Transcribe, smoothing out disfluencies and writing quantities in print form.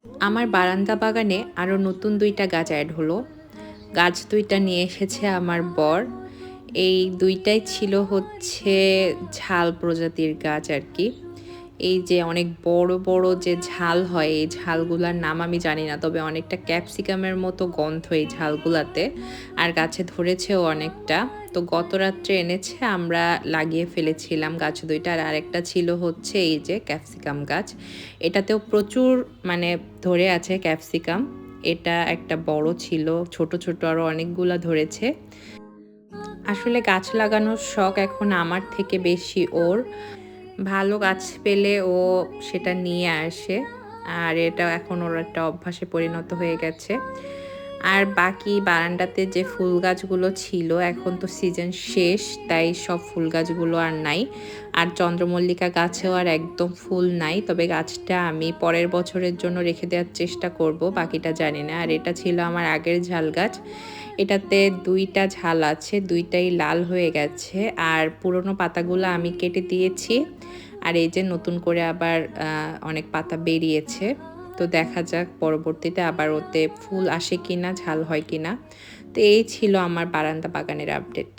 আমার বারান্দা বাগানে আরও নতুন ২টা গাছ এড হলো। গাছ ২টা নিয়ে এসেছে আমার বর। এই ২টাই ছিল হচ্ছে ঝাল প্রজাতির গাছ আরকি। এই যে অনেক বড়, বড় যে ঝাল হয়, এই ঝালগুলার নাম আমি জানি না। তবে অনেকটা ক্যাপসিকামের মতো গন্ধ এই ঝালগুলাতে। আর গাছে ধরেছেও অনেকটা। তো গত রাত্রে এনেছে আমরা লাগিয়ে ফেলেছিলাম গাছ ২টা। আর আরেকটা ছিল হচ্ছে এই যে ক্যাপসিকাম গাছ। এটাতেও প্রচুর মানে ধরে আছে ক্যাপসিকাম। এটা একটা বড় ছিল, ছোট, ছোট আরো অনেকগুলা ধরেছে। আসলে গাছ লাগানোর শখ এখন আমার থেকে বেশি ওর। ভালো গাছ পেলে ও সেটা নিয়ে আসে। আর এটা এখন ওর একটা অভ্যাসে পরিণত হয়ে গেছে। আর বাকি বারান্দাতে যে ফুল গাছগুলো ছিল এখন তো সিজন শেষ, তাই সব ফুল গাছগুলো আর নাই। আর চন্দ্রমল্লিকা গাছেও আর একদম ফুল নাই। তবে গাছটা আমি পরের বছরের জন্য রেখে দেওয়ার চেষ্টা করব, বাকিটা জানি না। আর এটা ছিল আমার আগের ঝাল গাছ। এটাতে ২টা ঝাল আছে, ২টাই লাল হয়ে গেছে। আর পুরনো পাতাগুলো আমি কেটে দিয়েছি। আর এই যে নতুন করে আবার অনেক পাতা বেরিয়েছে। তো দেখা যাক পরবর্তীতে আবার ওতে ফুল আসে কিনা, ঝাল হয় কিনা। তো এই ছিল আমার বারান্দা বাগানের আপডেট।